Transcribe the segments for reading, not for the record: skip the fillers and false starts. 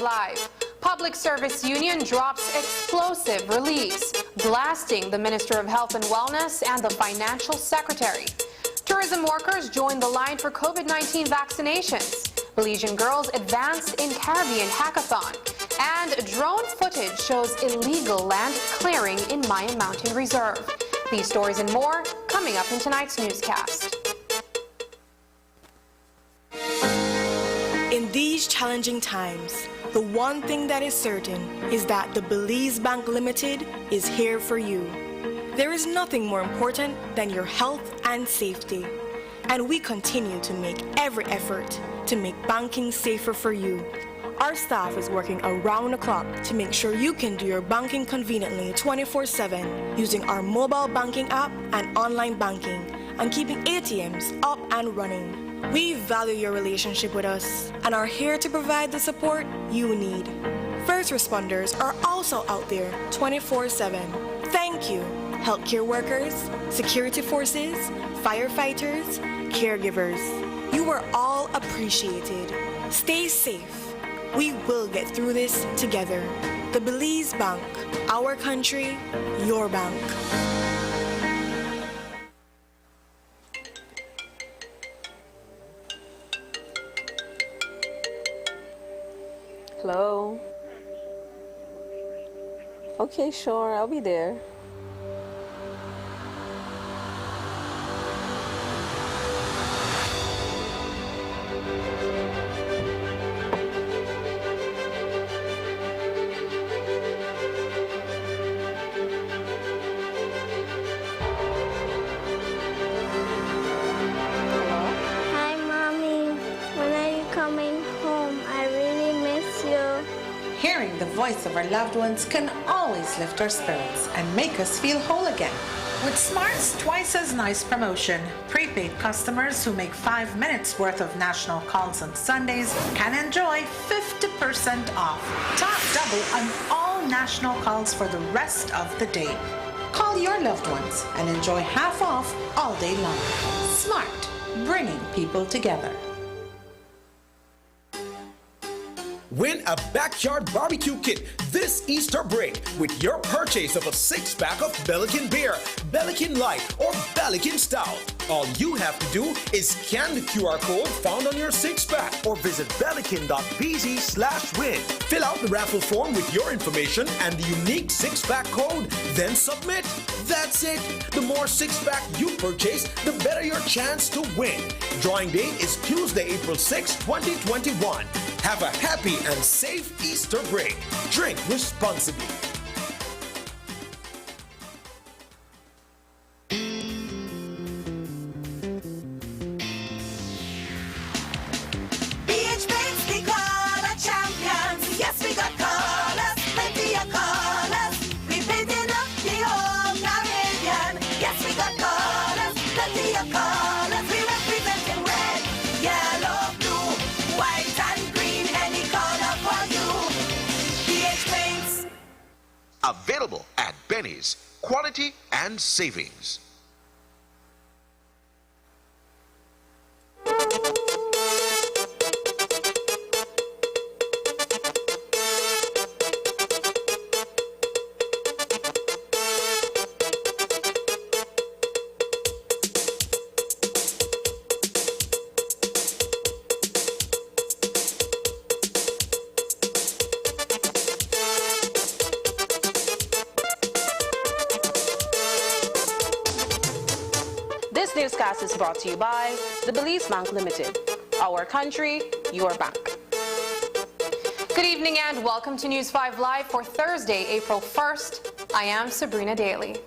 Live. Public Service Union drops explosive release, blasting the Minister of Health and Wellness and the Financial Secretary. Tourism workers join the line for COVID-19 vaccinations. Belizean girls advance in Caribbean Hackathon. And drone footage shows illegal land clearing in Mayan Mountain Reserve. These stories and more coming up in tonight's newscast. In these challenging times, the one thing that is certain is that the Belize Bank Limited is here for you. There is nothing more important than your health and safety, and we continue to make every effort to make banking safer for you. Our staff is working around the clock to make sure you can do your banking conveniently 24/7 using our mobile banking app and online banking and keeping ATMs up and running. We value your relationship with us and are here to provide the support you need. First responders are also out there 24/7. Thank you, healthcare workers, security forces, firefighters, caregivers. You are all appreciated. Stay safe. We will get through this together. The Belize Bank, our country, your bank. Hello? Okay, sure, I'll be there. Hearing the voice of our loved ones can always lift our spirits and make us feel whole again. With Smart's twice as nice promotion, prepaid customers who make 5 minutes worth of national calls on Sundays can enjoy 50% off. Top double on all national calls for the rest of the day. Call your loved ones and enjoy half off all day long. Smart, bringing people together. Win a backyard barbecue kit this Easter break with your purchase of a 6-pack of Bellican beer, Bellican Light, or Bellican Stout. All you have to do is scan the QR code found on your 6-pack or visit bellican.bz/win. Fill out the raffle form with your information and the unique 6-pack code, then submit. That's it. The more 6-pack you purchase, the better your chance to win. Drawing date is Tuesday, April 6, 2021. Have a happy and safe Easter break. Drink responsibly. Available at Benny's. Quality and savings. This newscast is brought to you by the Belize Bank Limited. Our country, your bank. Good evening and welcome to News 5 Live for Thursday, April 1st. I am Sabrina Daly.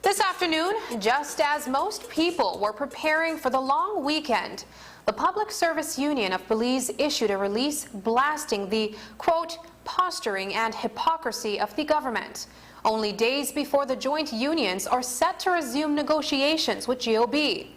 This afternoon, just as most people were preparing for the long weekend, the Public Service Union of Belize issued a release blasting the, quote, posturing and hypocrisy of the government, only days before the joint unions are set to resume negotiations with GOB.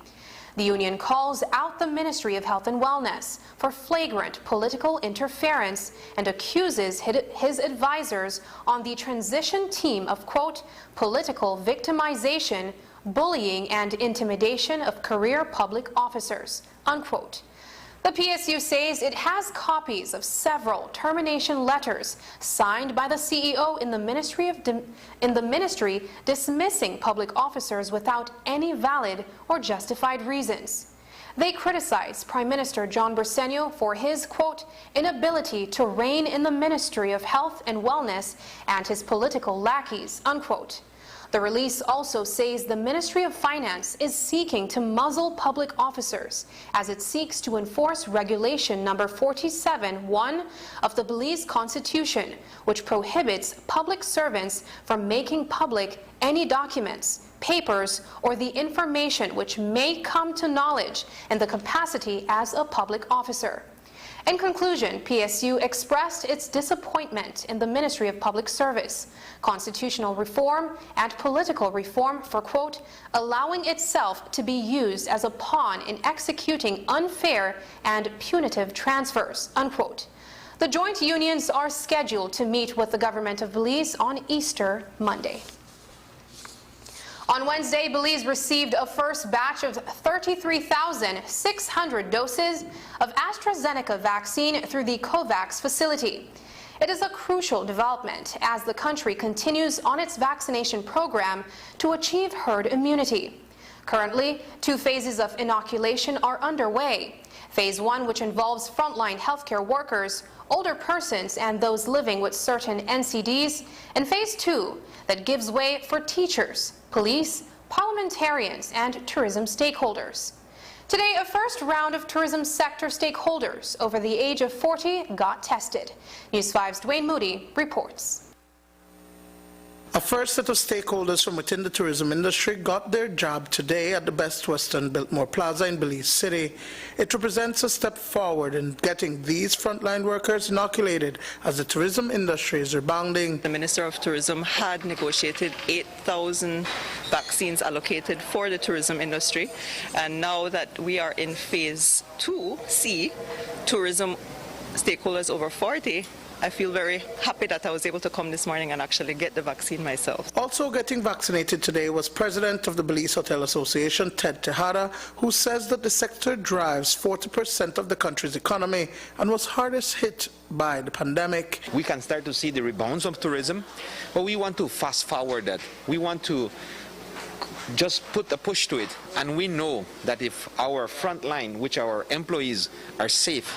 The union calls out the Ministry of Health and Wellness for flagrant political interference and accuses his advisors on the transition team of, quote, political victimization, bullying and intimidation of career public officers, unquote. The PSU says it has copies of several termination letters signed by the CEO in the ministry dismissing public officers without any valid or justified reasons. They criticize Prime Minister John Briceño for his, quote, inability to rein in the Ministry of Health and Wellness and his political lackeys, unquote. The release also says the Ministry of Finance is seeking to muzzle public officers as it seeks to enforce Regulation number 47(1) of the Belize Constitution, which prohibits public servants from making public any documents, papers, or the information which may come to knowledge in the capacity as a public officer. In conclusion, PSU expressed its disappointment in the Ministry of Public Service, constitutional reform, and political reform for, quote, allowing itself to be used as a pawn in executing unfair and punitive transfers, unquote. The joint unions are scheduled to meet with the government of Belize on Easter Monday. On Wednesday, Belize received a first batch of 33,600 doses of AstraZeneca vaccine through the COVAX facility. It is a crucial development as the country continues on its vaccination program to achieve herd immunity. Currently, 2 phases of inoculation are underway. Phase 1, which involves frontline healthcare workers, older persons, and those living with certain NCDs, and Phase 2, that gives way for teachers, police, parliamentarians, and tourism stakeholders. Today, a first round of tourism sector stakeholders over the age of 40 got tested. News 5's Dwayne Moody reports. A first set of stakeholders from within the tourism industry got their jab today at the Best Western Biltmore Plaza in Belize City. It represents a step forward in getting these frontline workers inoculated as the tourism industry is rebounding. The Minister of Tourism had negotiated 8,000 vaccines allocated for the tourism industry, and now that we are in Phase 2C, tourism stakeholders over 40, I feel very happy that I was able to come this morning and actually get the vaccine myself. Also getting vaccinated today was President of the Belize Hotel Association, Ted Tejada, who says that the sector drives 40% of the country's economy and was hardest hit by the pandemic. We can start to see the rebounds of tourism, but we want to fast forward that. We want to just put a push to it, and we know that if our front line, which our employees are safe,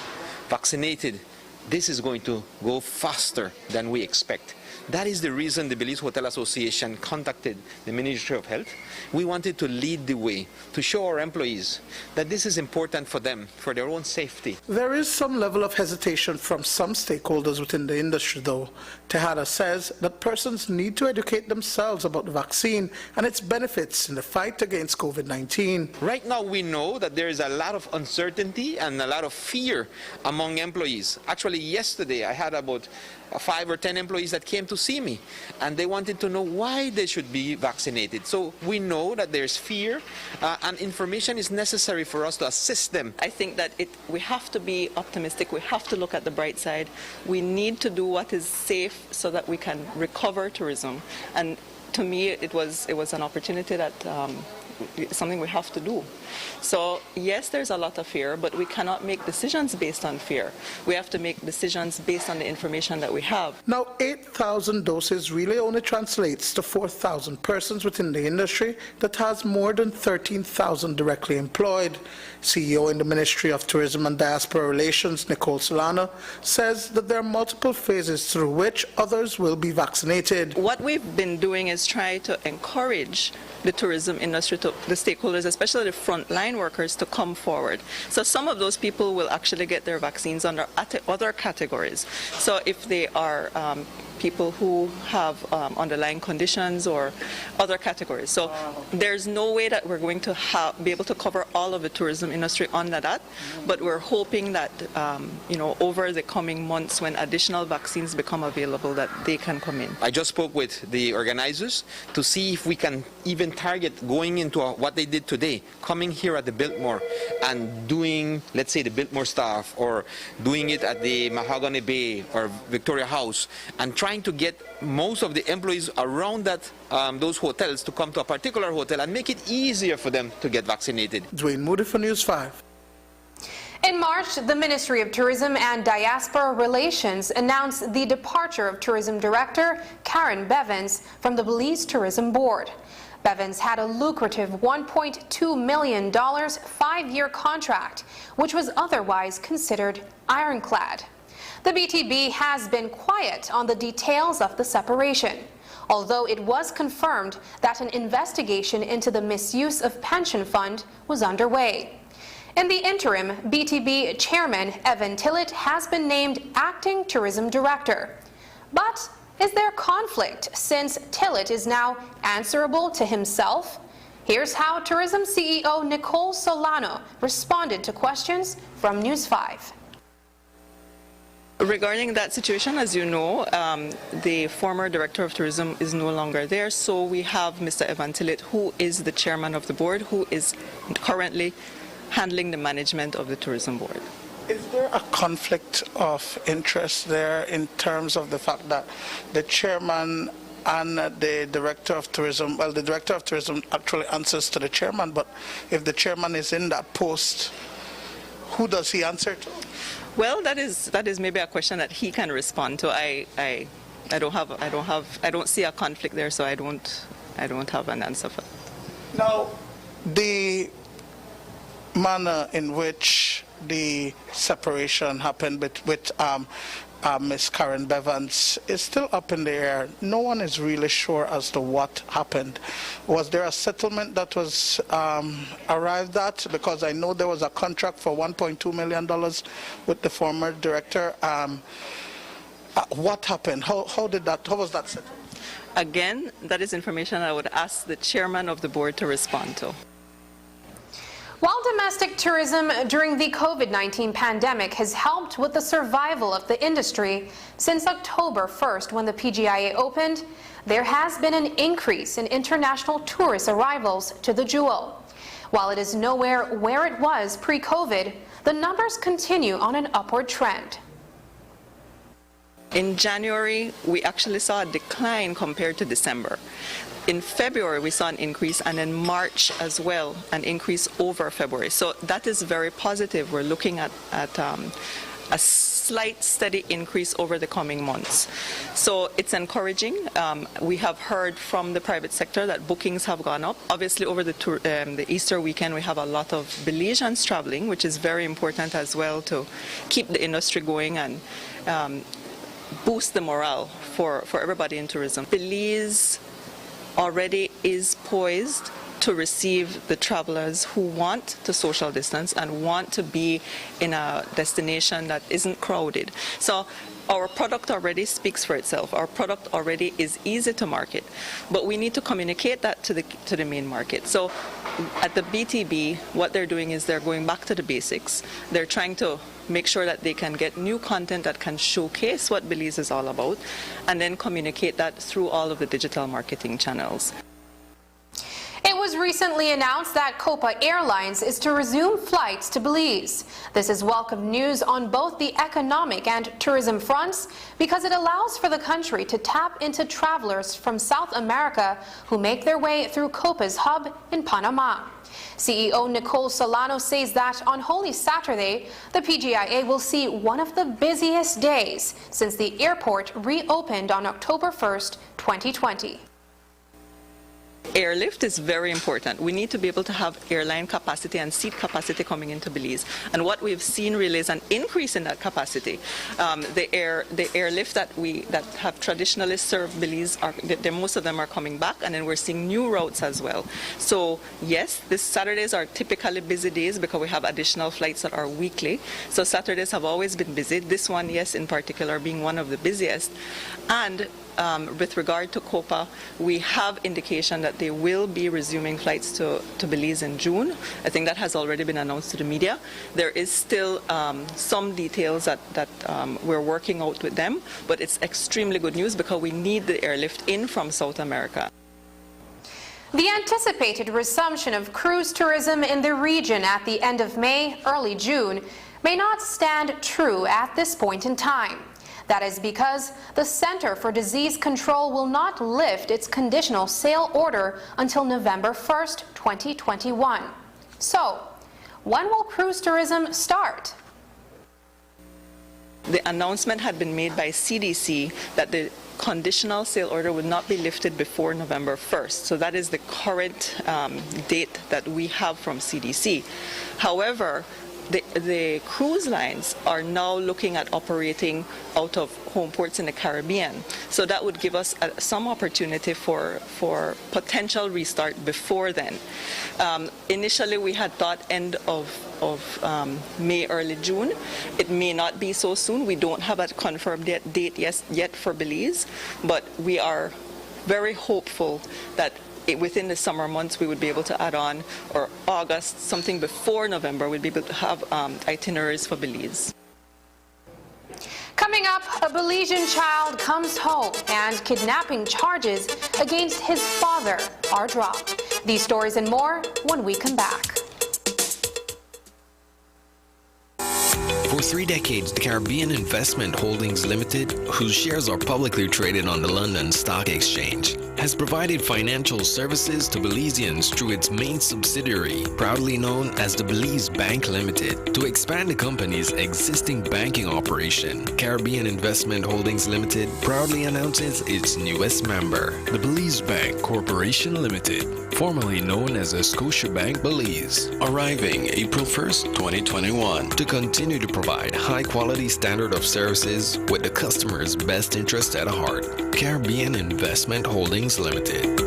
vaccinated, this is going to go faster than we expect. That is the reason the Belize Hotel Association contacted the Ministry of Health. We wanted to lead the way, to show our employees that this is important for them, for their own safety. There is some level of hesitation from some stakeholders within the industry, though. Tejada says that persons need to educate themselves about the vaccine and its benefits in the fight against COVID-19. Right now we know that there is a lot of uncertainty and a lot of fear among employees. Actually, yesterday I had about 5 or 10 employees that came to see me, and they wanted to know why they should be vaccinated. So we know that there's fear, and information is necessary for us to assist them. I think that we have to be optimistic. We have to look at the bright side. We need to do what is safe so that we can recover tourism. And to me, it was an opportunity that something we have to do. So yes, there's a lot of fear, but we cannot make decisions based on fear. We have to make decisions based on the information that we have. Now, 8,000 doses really only translates to 4,000 persons within the industry that has more than 13,000 directly employed. CEO in the Ministry of Tourism and Diaspora Relations, Nicole Solana, says that there are multiple phases through which others will be vaccinated. What we've been doing is try to encourage the tourism industry, the stakeholders, especially the frontline workers, to come forward. So some of those people will actually get their vaccines under other categories. So if they are people who have underlying conditions or other categories. So there's no way that we're going to be able to cover all of the tourism industry under that, but we're hoping that over the coming months, when additional vaccines become available, that they can come in. I just spoke with the organizers to see if we can even target going into what they did today, coming here at the Biltmore and doing, let's say, the Biltmore staff, or doing it at the Mahogany Bay or Victoria House, and trying to get most of the employees around that those hotels to come to a particular hotel and make it easier for them to get vaccinated. Dwayne Moody for News 5. In March, the Ministry of Tourism and Diaspora Relations announced the departure of Tourism Director Karen Bevans from the Belize Tourism Board. Bevans had a lucrative $1.2 million 5-year contract, which was otherwise considered ironclad. The BTB has been quiet on the details of the separation, although it was confirmed that an investigation into the misuse of pension fund was underway. In the interim, BTB Chairman Evan Tillett has been named Acting Tourism Director. But is there conflict since Tillett is now answerable to himself? Here's how Tourism CEO Nicole Solano responded to questions from News 5. Regarding that situation, as you know, the former Director of Tourism is no longer there, so we have Mr. Evan Tillett, who is the Chairman of the Board, who is currently handling the management of the Tourism Board. Is there a conflict of interest there in terms of the fact that the chairman and the director of tourism, well, the director of tourism actually answers to the chairman, but if the chairman is in that post, who does he answer to? Well, that is maybe a question that he can respond to. I don't see a conflict there, so I don't have an answer for that. Now, the manner in which the separation happened with Ms. Karen Bevans is still up in the air. No one is really sure as to what happened. Was there a settlement that was arrived at? Because I know there was a contract for $1.2 million with the former director. What happened? How was that settled? Again, that is information I would ask the chairman of the board to respond to. While domestic tourism during the COVID-19 pandemic has helped with the survival of the industry, since October 1st when the PGIA opened, there has been an increase in international tourist arrivals to the Jewel. While it is nowhere where it was pre-COVID, the numbers continue on an upward trend. In January, we actually saw a decline compared to December. In February, we saw an increase, and in March as well, an increase over February. So that is very positive. We're looking at a slight, steady increase over the coming months. So it's encouraging. We have heard from the private sector that bookings have gone up. Obviously, over the Easter weekend, we have a lot of Belizeans traveling, which is very important as well to keep the industry going and boost the morale for everybody in tourism. Belize already is poised to receive the travelers who want to social distance and want to be in a destination that isn't crowded. So our product already speaks for itself. Our product already is easy to market, but we need to communicate that to the main market. So at the BTB, what they're doing is they're going back to the basics. They're trying to make sure that they can get new content that can showcase what Belize is all about, and then communicate that through all of the digital marketing channels. It was recently announced that Copa Airlines is to resume flights to Belize. This is welcome news on both the economic and tourism fronts because it allows for the country to tap into travelers from South America who make their way through Copa's hub in Panama. CEO Nicole Solano says that on Holy Saturday, the PGIA will see one of the busiest days since the airport reopened on October 1st, 2020. Airlift is very important. We need to be able to have airline capacity and seat capacity coming into Belize. And what we've seen really is an increase in that capacity. The airlift that have traditionally served Belize, most of them are coming back, and then we're seeing new routes as well. So yes, these Saturdays are typically busy days because we have additional flights that are weekly. So Saturdays have always been busy. This one, yes, in particular, being one of the busiest. And with regard to Copa, we have indication that they will be resuming flights to Belize in June. I think that has already been announced to the media. There is still some details that we're working out with them, but it's extremely good news because we need the airlift in from South America. The anticipated resumption of cruise tourism in the region at the end of May, early June, may not stand true at this point in time. That is because the Center for Disease Control will not lift its conditional sail order until November 1st, 2021. So, when will cruise tourism start? the announcement had been made by CDC that the conditional sale order would not be lifted before November 1st. So that is the current date that we have from CDC. However, the cruise lines are now looking at operating out of home ports in the Caribbean. So that would give us some opportunity for potential restart before then. Initially, we had thought end of May, early June. It may not be so soon. We don't have a confirmed date yet for Belize, but we are very hopeful that within the summer months we would be able to add on, or August, something before November, we'd be able to have itineraries for Belize. Coming up, a Belizean child comes home and kidnapping charges against his father are dropped. These stories and more when we come back. For 3 decades, the Caribbean Investment Holdings Limited, whose shares are publicly traded on the London Stock Exchange, has provided financial services to Belizeans through its main subsidiary, proudly known as the Belize Bank Limited. To expand the company's existing banking operation, Caribbean Investment Holdings Limited proudly announces its newest member, the Belize Bank Corporation Limited, formerly known as the Scotiabank Belize, arriving April 1st, 2021, to continue to provide high-quality standard of services with the customer's best interest at heart. Caribbean Investment Holdings Limited.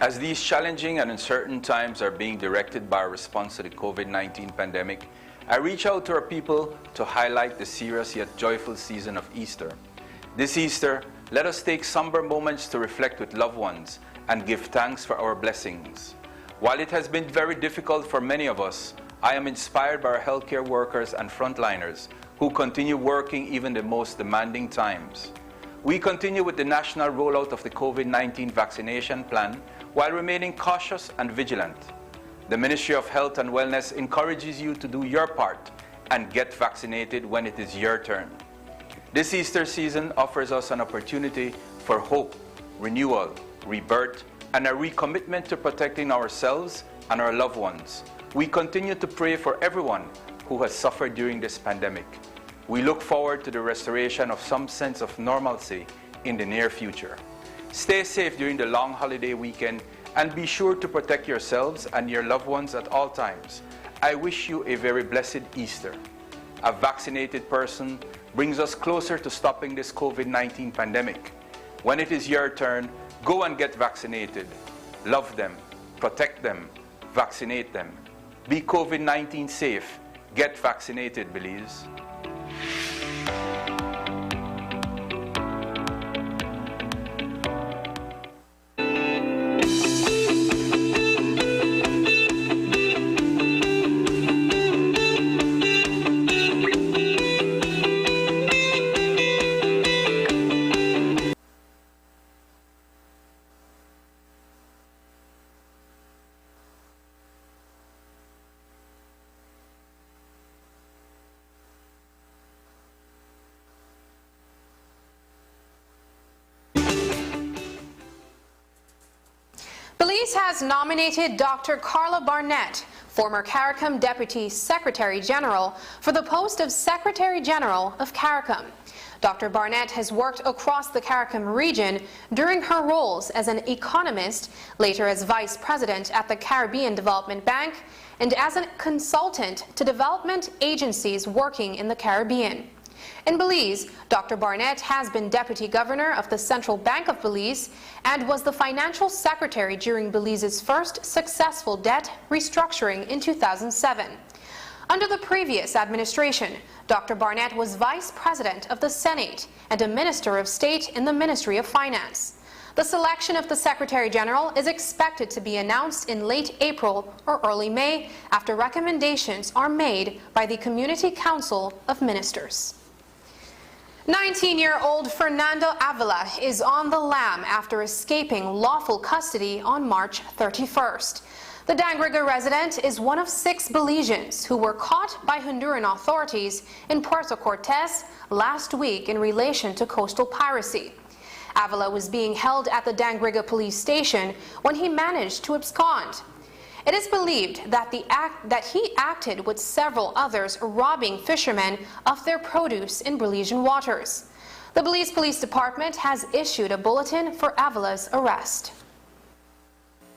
As these challenging and uncertain times are being directed by our response to the COVID-19 pandemic, I reach out to our people to highlight the serious yet joyful season of Easter. This Easter, let us take somber moments to reflect with loved ones and give thanks for our blessings. While it has been very difficult for many of us, I am inspired by our healthcare workers and frontliners who continue working even the most demanding times. We continue with the national rollout of the COVID-19 vaccination plan while remaining cautious and vigilant. The Ministry of Health and Wellness encourages you to do your part and get vaccinated when it is your turn. This Easter season offers us an opportunity for hope, renewal, rebirth, and a recommitment to protecting ourselves and our loved ones. We continue to pray for everyone who has suffered during this pandemic. We look forward to the restoration of some sense of normalcy in the near future. Stay safe during the long holiday weekend and be sure to protect yourselves and your loved ones at all times. I wish you a very blessed Easter. A vaccinated person brings us closer to stopping this COVID-19 pandemic. When it is your turn, go and get vaccinated. Love them, protect them, vaccinate them. Be COVID-19 safe. Get vaccinated, Belize. Belize has nominated Dr. Carla Barnett, former CARICOM Deputy Secretary General, for the post of Secretary General of CARICOM. Dr. Barnett has worked across the CARICOM region during her roles as an economist, later as Vice President at the Caribbean Development Bank, and as a consultant to development agencies working in the Caribbean. In Belize, Dr. Barnett has been Deputy Governor of the Central Bank of Belize and was the Financial Secretary during Belize's first successful debt restructuring in 2007. Under the previous administration, Dr. Barnett was Vice President of the Senate and a Minister of State in the Ministry of Finance. The selection of the Secretary General is expected to be announced in late April or early May after recommendations are made by the Community Council of Ministers. 19-year-old Fernando Avila is on the lam after escaping lawful custody on March 31st. The Dangriga resident is one of 6 Belizeans who were caught by Honduran authorities in Puerto Cortes last week in relation to coastal piracy. Avila was being held at the Dangriga police station when he managed to abscond. It is believed that he acted with several others robbing fishermen of their produce in Belizean waters. The Belize Police Department has issued a bulletin for Avila's arrest.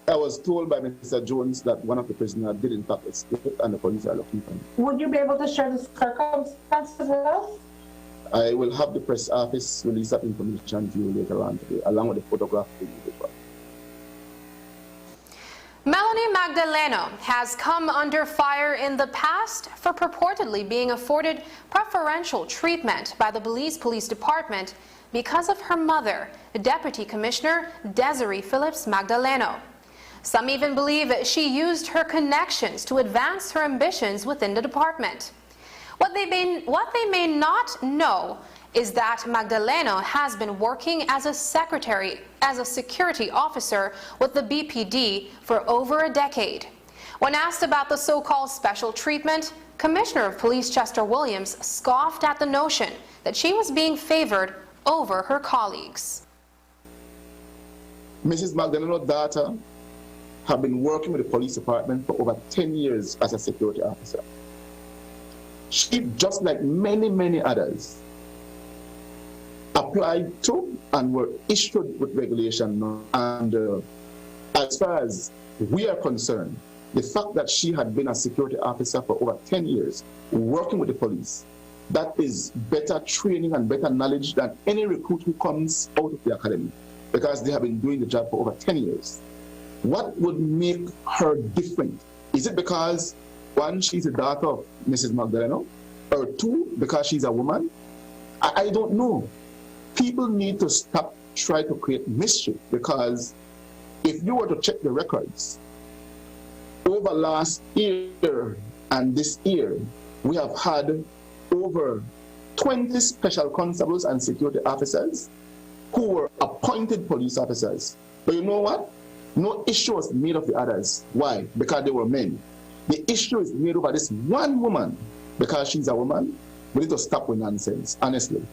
I was told by Mr. Jones that one of the prisoners did in fact escape and the police are looking for him. Would you be able to share the circumstances with us? I will have the press office release that information to you later on today, along with the photograph of the individual. Melanie Magdaleno has come under fire in the past for purportedly being afforded preferential treatment by the Belize Police Department because of her mother, Deputy Commissioner Desiree Phillips Magdaleno. Some even believe she used her connections to advance her ambitions within the department. What they may not know is that Magdaleno has been working as a security officer with the BPD for over a decade. When asked about the so-called special treatment, Commissioner of Police Chester Williams scoffed at the notion that she was being favored over her colleagues. Mrs. Magdaleno's daughter have been working with the police department for over 10 years as a security officer. She, just like many others, applied to and were issued with regulation. And as far as we are concerned, the fact that she had been a security officer for over 10 years, working with the police, that is better training and better knowledge than any recruit who comes out of the academy, because they have been doing the job for over 10 years. What would make her different? Is it because, one, she's the daughter of Mrs. Magdaleno, or two, because she's a woman? I don't know. People need to stop trying to create mischief, because if you were to check the records, over last year and this year, we have had over 20 special constables and security officers who were appointed police officers. But you know what? No issue was made of the others. Why? Because they were men. The issue is made over this one woman because she's a woman. We need to stop with nonsense, honestly.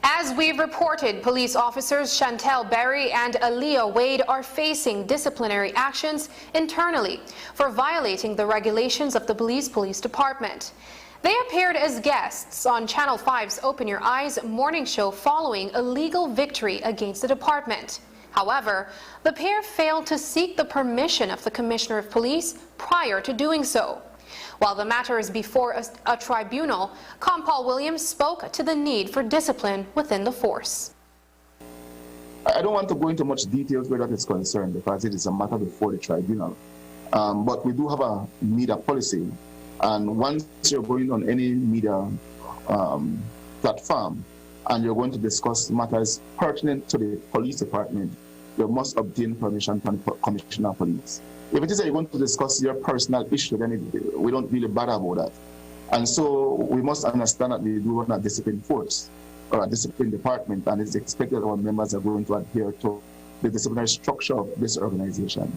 As we've reported, police officers Chantel Berry and Aaliyah Wade are facing disciplinary actions internally for violating the regulations of the Belize Police Department. They appeared as guests on Channel 5's Open Your Eyes morning show following a legal victory against the department. However, the pair failed to seek the permission of the Commissioner of Police prior to doing so. While the matter is before a tribunal, Compal Williams spoke to the need for discipline within the force. I don't want to go into much details where that is concerned because it is a matter before the tribunal. But we do have a media policy. And once you're going on any media platform and you're going to discuss matters pertinent to the police department, you must obtain permission from the Commissioner of Police. If it is that you're going to discuss your personal issue, then we don't really bother about that. And so we must understand that we do run a discipline force or a discipline department, and it's expected that our members are going to adhere to the disciplinary structure of this organization.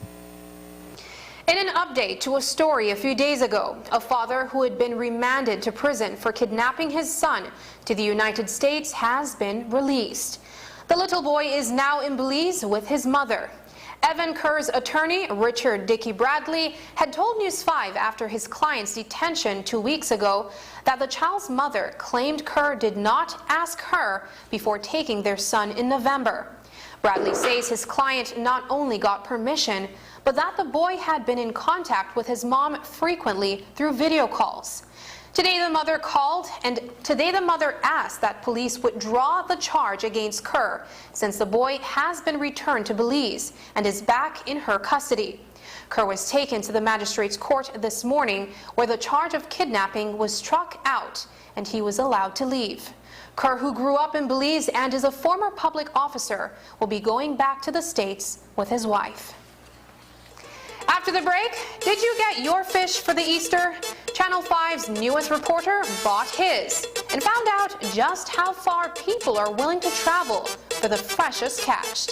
In an update to a story a few days ago, a father who had been remanded to prison for kidnapping his son to the United States has been released. The little boy is now in Belize with his mother. Evan Kerr's attorney, Richard Dickey Bradley, had told News 5 after his client's detention 2 weeks ago that the child's mother claimed Kerr did not ask her before taking their son in November. Bradley says his client not only got permission, but that the boy had been in contact with his mom frequently through video calls. Today the mother called, and today the mother asked that police withdraw the charge against Kerr since the boy has been returned to Belize and is back in her custody. Kerr was taken to the magistrate's court this morning where the charge of kidnapping was struck out and he was allowed to leave. Kerr, who grew up in Belize and is a former public officer, will be going back to the States with his wife. After the break, did you get your fish for the Easter? Channel 5's newest reporter bought his and found out just how far people are willing to travel for the freshest catch.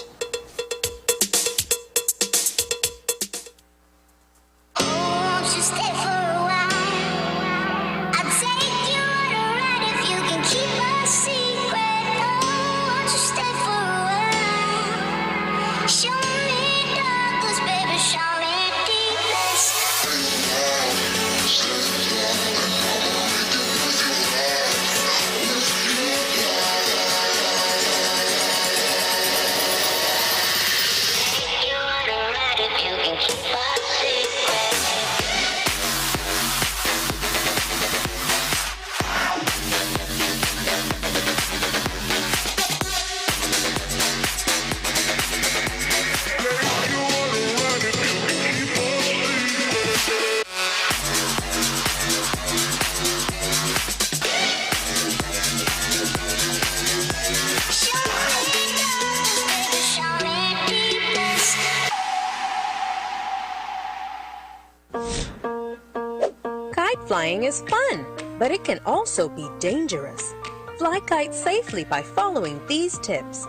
Flying is fun, but it can also be dangerous. Fly kites safely by following these tips.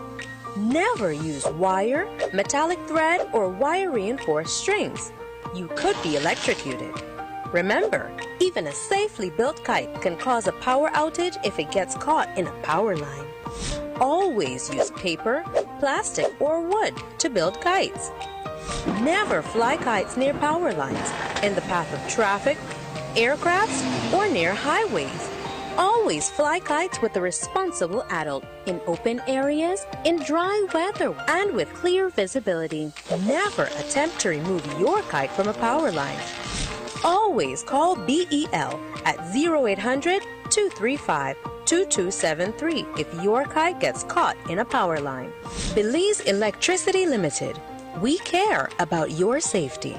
Never use wire, metallic thread, or wire-reinforced strings. You could be electrocuted. Remember, even a safely built kite can cause a power outage if it gets caught in a power line. Always use paper, plastic, or wood to build kites. Never fly kites near power lines, in the path of traffic, aircrafts, or near highways. Always fly kites with a responsible adult in open areas, in dry weather, and with clear visibility. Never attempt to remove your kite from a power line. Always call BEL at 0800-235-2273 if your kite gets caught in a power line. Belize Electricity Limited. We care about your safety.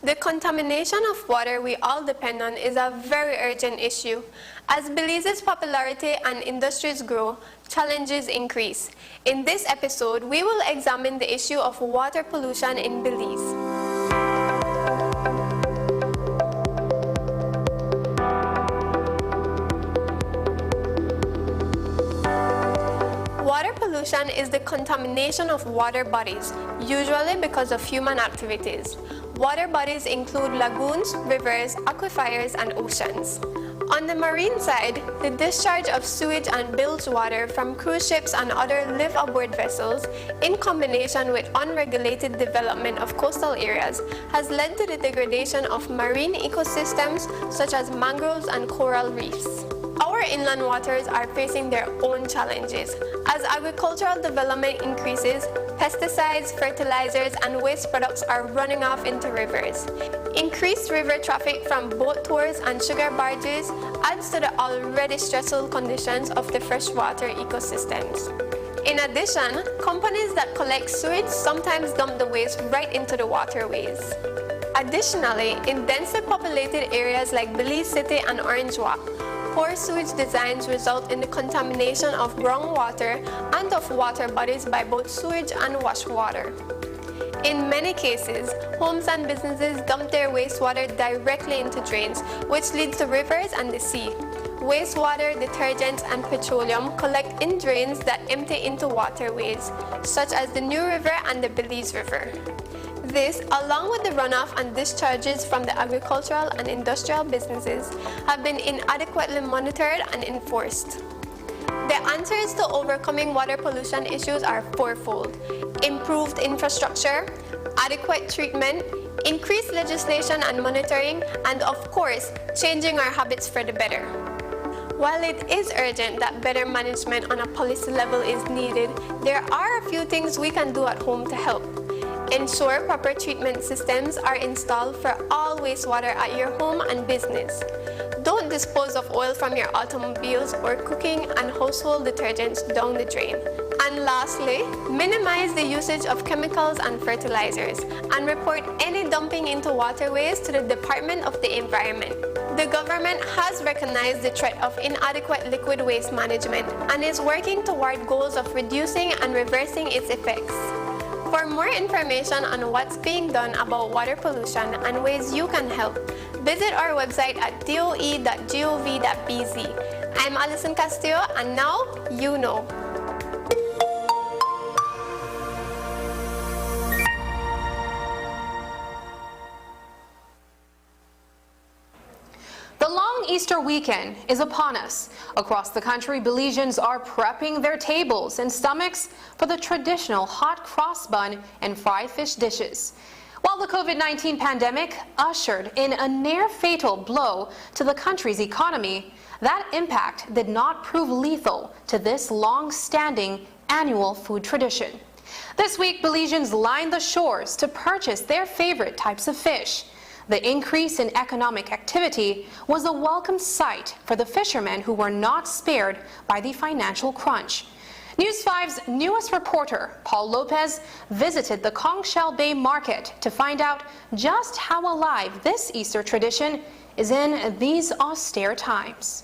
The contamination of water we all depend on is a very urgent issue. As Belize's popularity and industries grow, challenges increase. In this episode, we will examine the issue of water pollution in Belize. Water pollution is the contamination of water bodies, usually because of human activities. Water bodies include lagoons, rivers, aquifers, and oceans. On the marine side, the discharge of sewage and bilge water from cruise ships and other live-aboard vessels, in combination with unregulated development of coastal areas, has led to the degradation of marine ecosystems such as mangroves and coral reefs. Our inland waters are facing their own challenges. As agricultural development increases, pesticides, fertilizers, and waste products are running off into rivers. Increased river traffic from boat tours and sugar barges adds to the already stressful conditions of the freshwater ecosystems. In addition, companies that collect sewage sometimes dump the waste right into the waterways. Additionally, in densely populated areas like Belize City and Orange Walk, poor sewage designs result in the contamination of groundwater and of water bodies by both sewage and wash water. In many cases, homes and businesses dump their wastewater directly into drains, which leads to rivers and the sea. Wastewater, detergents, and petroleum collect in drains that empty into waterways, such as the New River and the Belize River. This, along with the runoff and discharges from the agricultural and industrial businesses, have been inadequately monitored and enforced. The answers to overcoming water pollution issues are fourfold: improved infrastructure, adequate treatment, increased legislation and monitoring, and of course, changing our habits for the better. While it is urgent that better management on a policy level is needed, there are a few things we can do at home to help. Ensure proper treatment systems are installed for all wastewater at your home and business. Don't dispose of oil from your automobiles or cooking and household detergents down the drain. And lastly, minimize the usage of chemicals and fertilizers and report any dumping into waterways to the Department of the Environment. The government has recognized the threat of inadequate liquid waste management and is working toward goals of reducing and reversing its effects. For more information on what's being done about water pollution and ways you can help, visit our website at doe.gov.bz. I'm Alison Castillo, and now you know. The long Easter weekend is upon us. Across the country, Belizeans are prepping their tables and stomachs for the traditional hot cross bun and fried fish dishes. While the COVID-19 pandemic ushered in a near-fatal blow to the country's economy, that impact did not prove lethal to this long-standing annual food tradition. This week, Belizeans lined the shores to purchase their favorite types of fish. The increase in economic activity was a welcome sight for the fishermen who were not spared by the financial crunch. News 5's newest reporter, Paul Lopez, visited the Conchal Bay market to find out just how alive this Easter tradition is in these austere times.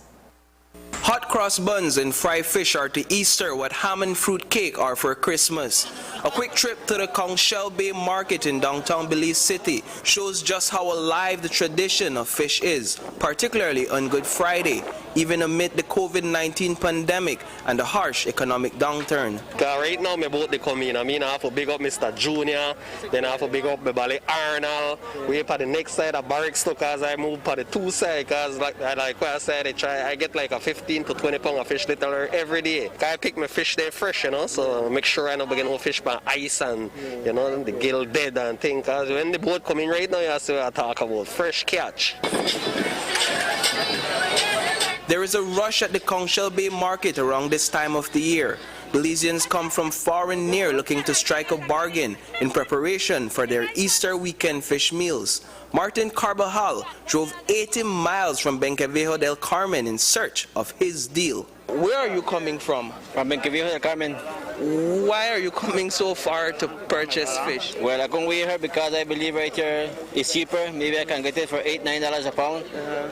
Hot cross buns and fried fish are to Easter what ham and fruit cake are for Christmas. A quick trip to the Conchal Bay market in downtown Belize City shows just how alive the tradition of fish is, particularly on Good Friday, even amid the COVID-19 pandemic and the harsh economic downturn. Right now, my boat they come in. I mean, I have to big up Mr. Junior, then I have to big up Bally Arnold. We for the next side of barracks too, cause I move for the two side, cause like what I said, I get like a 15 to 20 pound of fish litter every day. I pick my fish there fresh, you know, so make sure I don't begin to fish by ice and, you know, the gill dead and things. Cause when the boat come in right now, you have to talk about fresh catch. There is a rush at the Conchal Bay market around this time of the year. Belizeans come from far and near looking to strike a bargain in preparation for their Easter weekend fish meals. Martin Carbajal drove 80 miles from Benquevejo del Carmen in search of his deal. Where are you coming from? From Benquevejo del Carmen. Why are you coming so far to purchase fish? Well, I come here because I believe right here it's cheaper. Maybe I can get it for $8-9 a pound.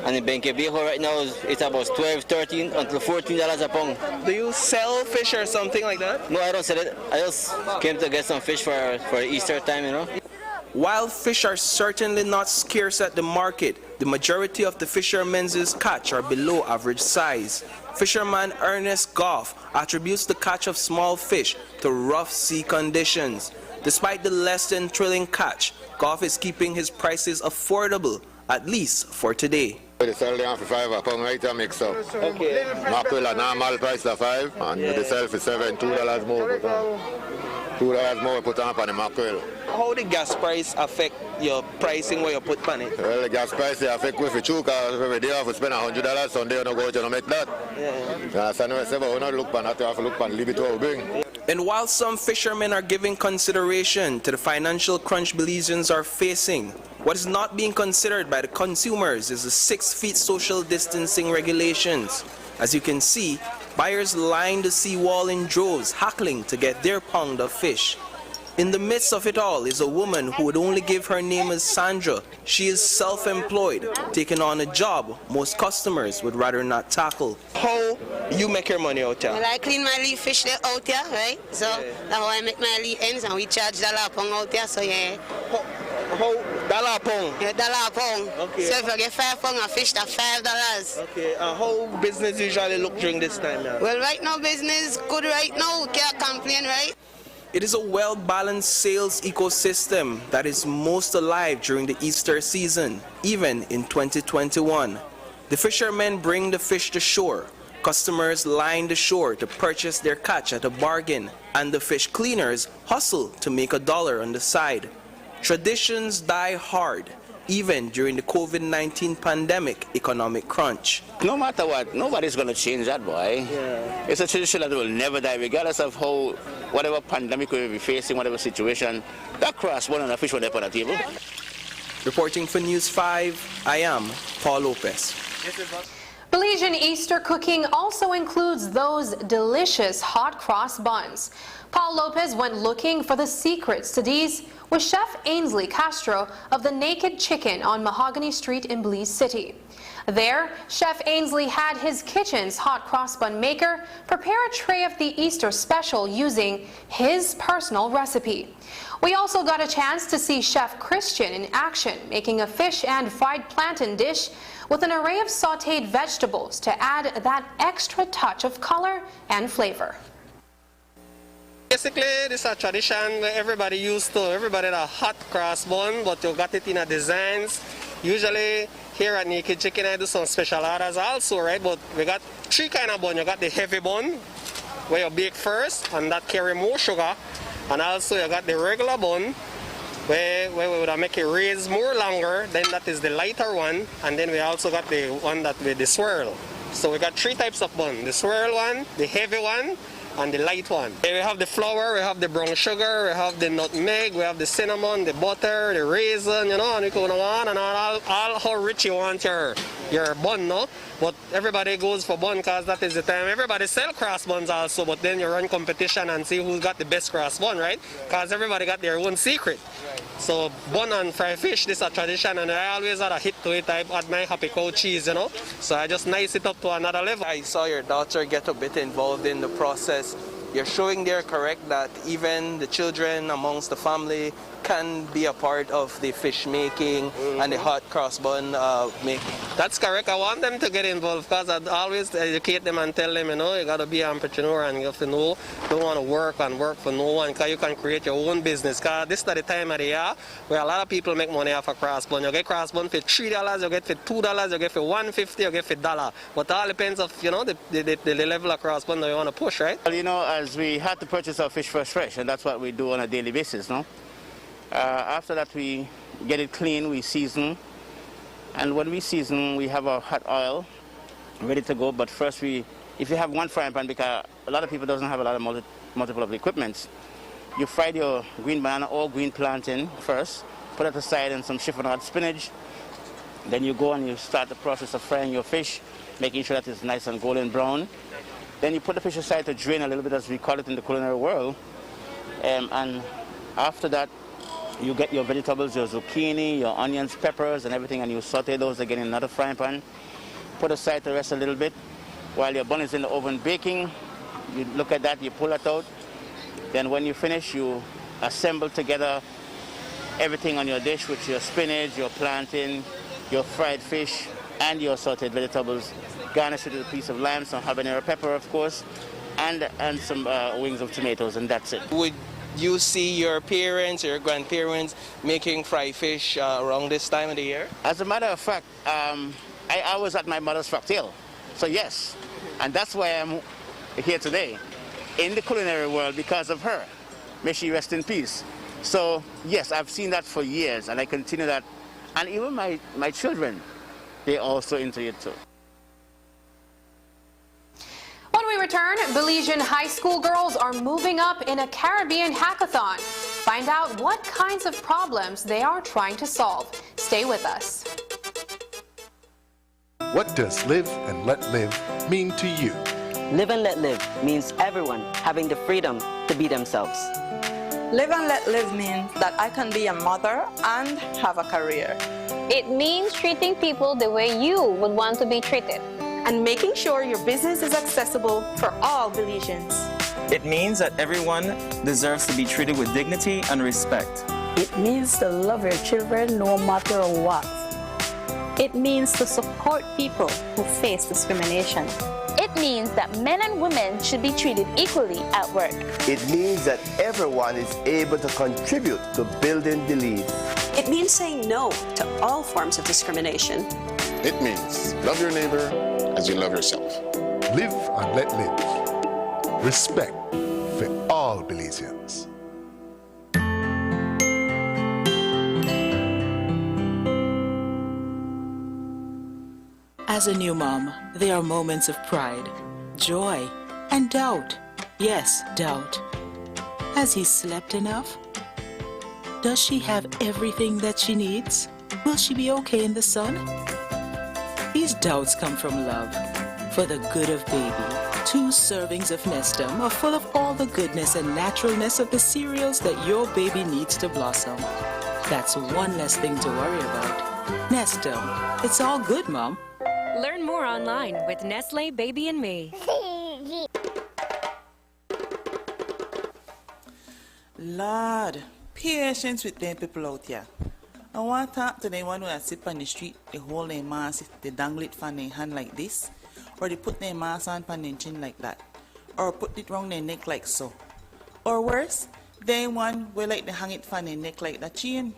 And in Benquevejo right now it's about $12, $13 until $14 a pound. Do you sell fish or something like that? No, I don't sell it. I just came to get some fish for Easter time, you know. While fish are certainly not scarce at the market, The majority of the fishermen's catch are below average size. Fisherman Ernest Goff attributes the catch of small fish to rough sea conditions. Despite the less than thrilling catch, Goff is keeping his prices affordable, at least for today. They sell them for £5 right there mix up. Okay. Mackerel at normal price of $5 and they sell for $7, $2 more put on. $2 more put on the mackerel. How the gas price affect your pricing where you put on it? Well, the gas price they affect with the two because every day have to spend $100, Sunday you don't go to make that. Yeah. So I say, but we not look on that, you have to look on leave it what we bring. And while some fishermen are giving consideration to the financial crunch Belizeans are facing, what is not being considered by the consumers is the 6 feet social distancing regulations. As you can see, buyers line the seawall in droves, haggling to get their pound of fish. In the midst of it all is a woman who would only give her name as Sandra. She is self-employed, taking on a job most customers would rather not tackle. How you make your money out here? Well, I clean my leaf fish there out here, right? So that's how I make my leaf ends, and we charge $1 out here, so yeah. How? $1 pound? Yeah, $1 pound. Okay. So if you get 5 pounds of fish, that's $5. Okay, how business usually look during this time now? Well, right now business good right now, can't complain, right? It is a well-balanced sales ecosystem that is most alive during the Easter season, even in 2021. The fishermen bring the fish to shore. Customers line the shore to purchase their catch at a bargain, and the fish cleaners hustle to make $1 on the side. Traditions die hard, even during the COVID-19 pandemic economic crunch. No matter what, nobody's going to change that, boy. Yeah. It's a tradition that will never die, regardless of how, whatever pandemic we will be facing, whatever situation, that cross-bone and a fish will be on the table. Reporting for News 5, I am Paul Lopez. Belizean Easter cooking also includes those delicious hot cross buns. Paul Lopez went looking for the secrets to these with Chef Ainsley Castro of the Naked Chicken on Mahogany Street in Belize City. There, Chef Ainsley had his kitchen's hot cross bun maker prepare a tray of the Easter special using his personal recipe. We also got a chance to see Chef Christian in action making a fish and fried plantain dish with an array of sautéed vegetables to add that extra touch of color and flavor. Basically, this is a tradition where everybody used to, everybody had a hot cross bun, but you got it in a designs. Usually here at Naked Chicken I do some special orders also, right? But we got 3 kind of bun. You got the heavy bun, where you bake first, and that carry more sugar. And also you got the regular bun, where we would make it raise more longer, then that is the lighter one. And then we also got the one that with the swirl. So we got 3 types of bun, the swirl one, the heavy one, and the light one. We have the flour, we have the brown sugar, we have the nutmeg, we have the cinnamon, the butter, the raisin, you know, and you go on and on, all how rich you want your bun, no? But everybody goes for bun because that is the time. Everybody sell cross buns also, but then you run competition and see who's got the best cross bun, right? Because everybody got their own secret. So bun and fried fish, this is a tradition, and I always had a hit to it. I add my happy cow cheese, you know. So I just nice it up to another level. I saw your daughter get a bit involved in the process. You're showing there, correct, that even the children amongst the family can be a part of the fish making and the hot cross bun making. That's correct. I want them to get involved because I always educate them and tell them, you know, you got to be an entrepreneur and you have to know, don't want to work for no one, because you can create your own business. Because this is the time of the year where a lot of people make money off a cross bun. You get cross bun for $3, you get for $2, you get for $1.50, you get for $1. But it all depends of, you know, the level of cross bun that you want to push, right? Well, you know, as we had to purchase our fish fresh, and that's what we do on a daily basis, no? After that, we get it clean, we season, and when we season, we have our hot oil ready to go. But first, if you have one frying pan, because a lot of people doesn't have a lot of multiple of equipments, you fry your green banana or green plantain first, put it aside and some chiffonade spinach. Then you go and you start the process of frying your fish, making sure that it's nice and golden brown. Then you put the fish aside to drain a little bit, as we call it in the culinary world, and after that, you get your vegetables, your zucchini, your onions, peppers, and everything, and you saute those again in another frying pan. Put aside to rest a little bit. While your bun is in the oven baking, you look at that, you pull it out. Then when you finish, you assemble together everything on your dish with your spinach, your plantain, your fried fish, and your sauteed vegetables, garnished with a piece of lime, some habanero pepper, of course, and some wings of tomatoes, and that's it. Would you see your parents or your grandparents making fried fish around this time of the year? As a matter of fact, I was at my mother's cocktail, so yes, and that's why I'm here today in the culinary world because of her. May she rest in peace. So yes, I've seen that for years, and I continue that, and even my children, they're also into it too. When we return, Belizean high school girls are moving up in a Caribbean hackathon. Find out what kinds of problems they are trying to solve. Stay with us. What does live and let live mean to you? Live and let live means everyone having the freedom to be themselves. Live and let live means that I can be a mother and have a career. It means treating people the way you would want to be treated. And making sure your business is accessible for all Belizeans. It means that everyone deserves to be treated with dignity and respect. It means to love your children no matter what. It means to support people who face discrimination. It means that men and women should be treated equally at work. It means that everyone is able to contribute to building Belize. It means saying no to all forms of discrimination. It means love your neighbor as you love yourself. Live and let live. Respect for all Belizeans. As a new mom, there are moments of pride, joy, and doubt. Yes, doubt. Has he slept enough? Does she have everything that she needs? Will she be okay in the sun? These doubts come from love, for the good of baby. 2 servings of Nestum are full of all the goodness and naturalness of the cereals that your baby needs to blossom. That's one less thing to worry about. Nestum, it's all good, Mom. Learn more online with Nestle Baby and Me. Lord, patience with them people out here. I want to talk to the one who sit on the street, they hold their mask, they dangle it from their hand like this, or they put their mask on their chin like that, or put it round their neck like so. Or worse, they one where like they hang it from their neck like that chain.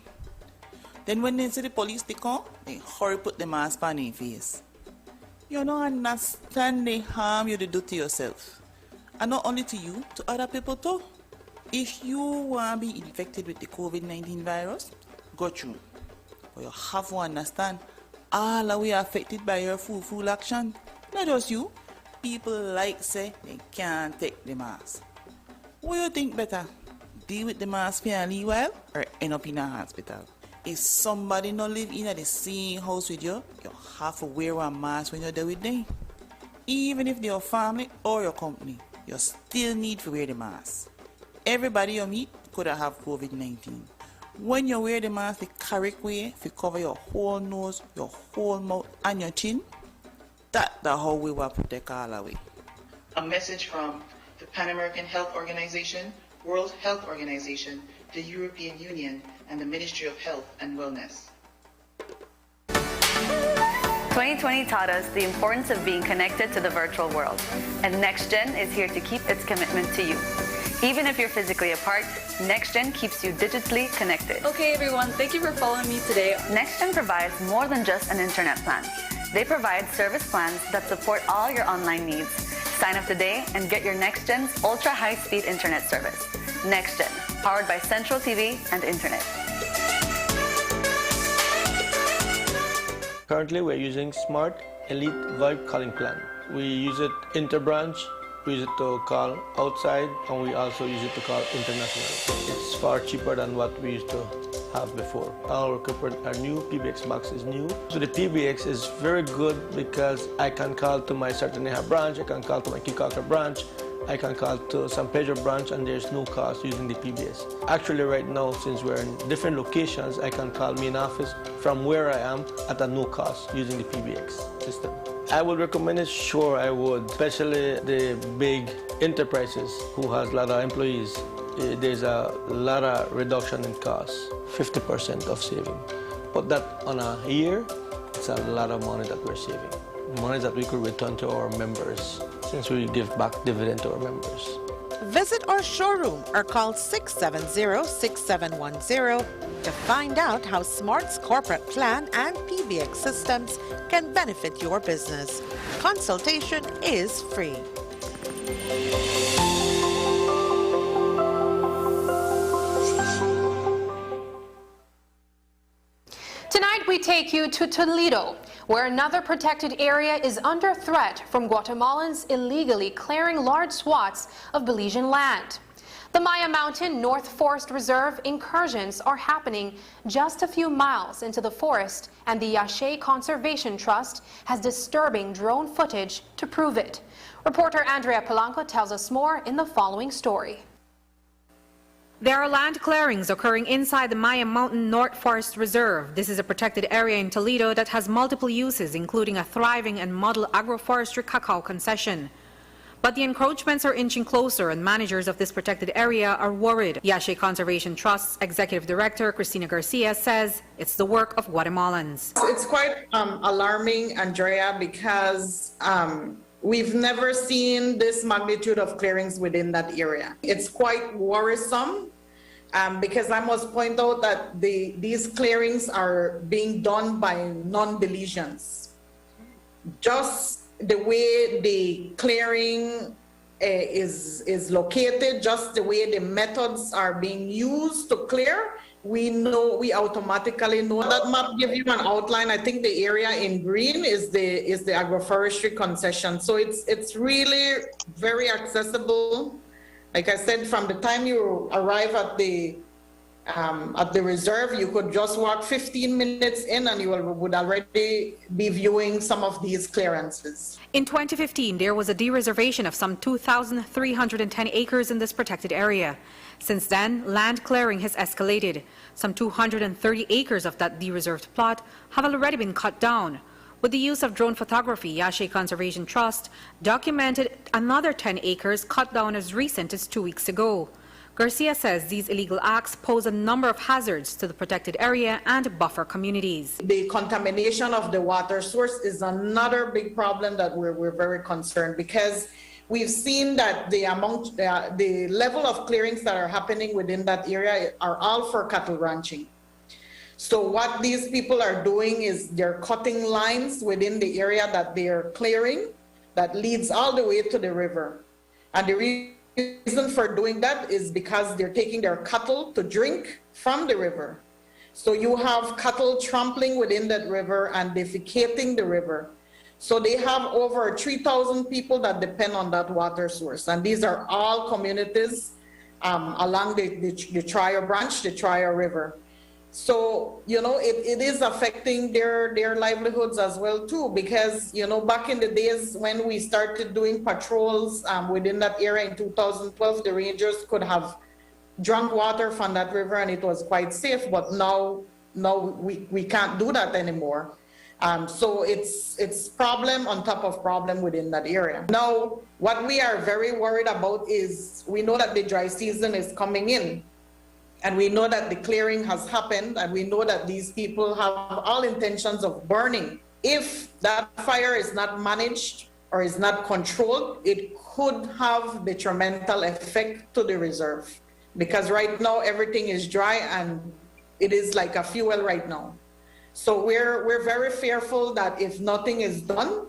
Then when they see the police they come, they hurry put the mask on their face. You don't understand the harm you do to yourself. And not only to you, to other people too. If you want to be infected with the COVID-19 virus, go through. But you have to understand, all are we affected by your fool action. Not just you. People like say they can't take the mask. What do you think better? Deal with the mask fairly well or end up in a hospital? If somebody not live in the same house with you, you have to wear a mask when you're there with them. Even if they're your family or your company, you still need to wear the mask. Everybody you meet could have COVID-19. When you wear the mask the correct way, if you cover your whole nose, your whole mouth, and your chin, that's how we will protect all away. A message from the Pan American Health Organization, World Health Organization, the European Union, and the Ministry of Health and Wellness. 2020 taught us the importance of being connected to the virtual world, and NextGen is here to keep its commitment to you. Even if you're physically apart, NextGen keeps you digitally connected. Okay, everyone, thank you for following me today. NextGen provides more than just an internet plan. They provide service plans that support all your online needs. Sign up today and get your NextGen's ultra-high-speed internet service. NextGen, powered by Central TV and Internet. Currently, we're using Smart Elite VoIP calling plan. We use it interbranch, we use it to call outside, and we also use it to call international. It's far cheaper than what we used to have before. Our new PBX box is new. So the PBX is very good because I can call to my Sartaneja branch, I can call to my Kikaka branch, I can call to San Pedro branch, and there's no cost using the PBS. Actually right now, since we're in different locations, I can call me in office from where I am at a no cost using the PBX system. I would recommend it, sure I would, especially the big enterprises who has a lot of employees. There's a lot of reduction in costs, 50% of saving. Put that on a year, It's a lot of money that we're saving. Money that we could return to our members since we give back dividend to our members. Visit our showroom or call 670-6710 to find out how Smart's corporate plan and PBX systems can benefit your business. Consultation is free. Tonight we take you to Toledo, where another protected area is under threat from Guatemalans illegally clearing large swaths of Belizean land. The Maya Mountain North Forest Reserve incursions are happening just a few miles into the forest, and the Yache Conservation Trust has disturbing drone footage to prove it. Reporter Andrea Polanco tells us more in the following story. There are land clearings occurring inside the Maya Mountain North Forest Reserve. This is a protected area in Toledo that has multiple uses, including a thriving and model agroforestry cacao concession. But the encroachments are inching closer, and managers of this protected area are worried. Yache Conservation Trust's Executive Director, Cristina Garcia, says it's the work of Guatemalans. It's quite alarming, Andrea, because we've never seen this magnitude of clearings within that area. It's quite worrisome because I must point out that these clearings are being done by non-Belizeans. Just the way the clearing is located, just the way the methods are being used to clear, we automatically know. That map gives you an outline. I think the area in green is the agroforestry concession. So it's really very accessible. Like I said, from the time you arrive at the reserve, you could just walk 15 minutes in and you would already be viewing some of these clearances. In 2015, there was a dereservation of some 2,310 acres in this protected area. Since then, land clearing has escalated. Some 230 acres of that dereserved plot have already been cut down. With the use of drone photography, Yache Conservation Trust documented another 10 acres cut down as recent as 2 weeks ago. Garcia says these illegal acts pose a number of hazards to the protected area and buffer communities. The contamination of the water source is another big problem that we're very concerned, because we've seen that the level of clearings that are happening within that area are all for cattle ranching. So what these people are doing is they're cutting lines within the area that they're clearing that leads all the way to the river. And the reason for doing that is because they're taking their cattle to drink from the river. So you have cattle trampling within that river and defecating the river. So they have over 3,000 people that depend on that water source. And these are all communities along the Trier branch, the Trier River. So, you know, it is affecting their livelihoods as well, too, because, you know, back in the days when we started doing patrols within that area in 2012, the rangers could have drunk water from that river and it was quite safe. But now we can't do that anymore. So it's problem on top of problem within that area. Now, what we are very worried about is we know that the dry season is coming in. And we know that the clearing has happened, and we know that these people have all intentions of burning. If that fire is not managed or is not controlled, it could have detrimental effect to the reserve. Because right now everything is dry and it is like a fuel right now. So we're very fearful that if nothing is done,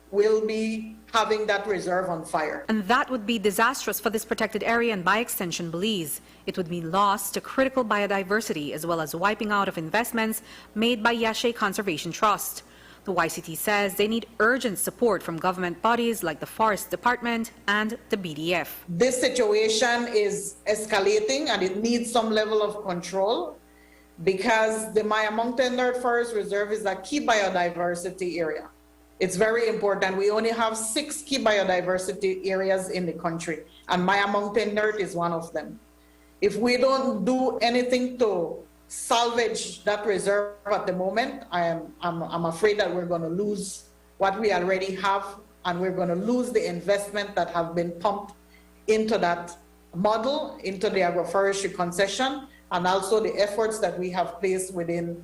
we'll be having that reserve on fire. And that would be disastrous for this protected area and by extension Belize. It would mean loss to critical biodiversity as well as wiping out of investments made by Yache Conservation Trust. The YCT says they need urgent support from government bodies like the Forest Department and the BDF. This situation is escalating and it needs some level of control because the Maya Mountain North Forest Reserve is a key biodiversity area. It's very important. We only have 6 key biodiversity areas in the country, and Maya Mountain North is one of them. If we don't do anything to salvage that reserve at the moment, I'm afraid that we're going to lose what we already have, and we're going to lose the investment that have been pumped into that model, into the agroforestry concession, and also the efforts that we have placed within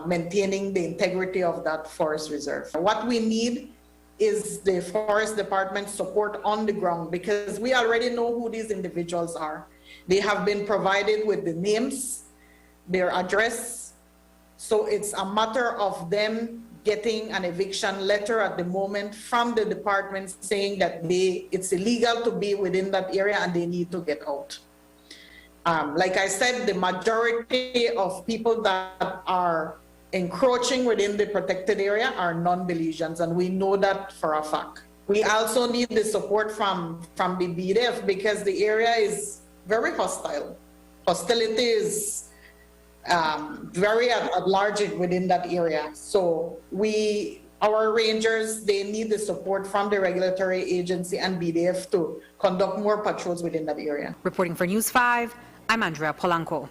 maintaining the integrity of that forest reserve. What we need is the forest department support on the ground, because we already know who these individuals are. They have been provided with the names, their address, so it's a matter of them getting an eviction letter at the moment from the department saying that it's illegal to be within that area and they need to get out. Like I said, the majority of people that are encroaching within the protected area are non-Belizeans, and we know that for a fact. We also need the support from the BDF, because the area is very hostile. Hostility is very at large within that area. So our rangers, they need the support from the regulatory agency and BDF to conduct more patrols within that area. Reporting for News 5, I'm Andrea Polanco.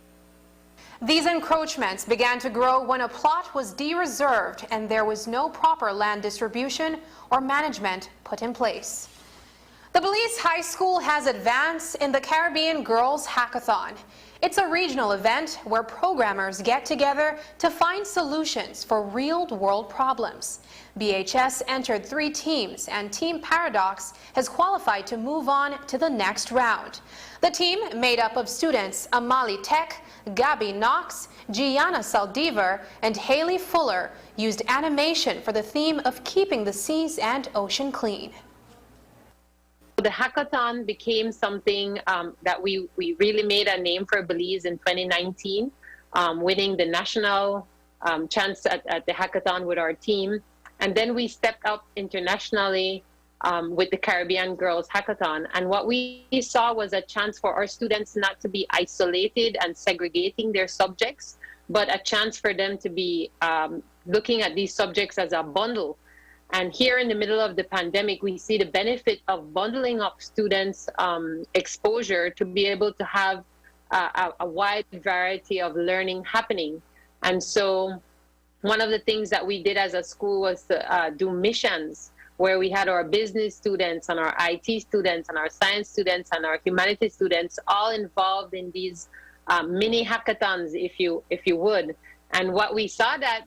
These encroachments began to grow when a plot was de-reserved and there was no proper land distribution or management put in place. The Belize High School has advanced in the Caribbean Girls Hackathon. It's a regional event where programmers get together to find solutions for real-world problems. BHS entered 3 teams, and Team Paradox has qualified to move on to the next round. The team, made up of students Amali Tech, Gabby Knox, Gianna Saldivar, and Haley Fuller, used animation for the theme of keeping the seas and ocean clean. The hackathon became something that we really made a name for Belize in 2019, winning the national chance at the hackathon with our team. And then we stepped up internationally with the Caribbean Girls Hackathon. And what we saw was a chance for our students not to be isolated and segregating their subjects, but a chance for them to be looking at these subjects as a bundle. And here in the middle of the pandemic, we see the benefit of bundling up students' exposure to be able to have a wide variety of learning happening. And so one of the things that we did as a school was to do missions, where we had our business students and our IT students and our science students and our humanities students all involved in these mini hackathons, if you would. And what we saw that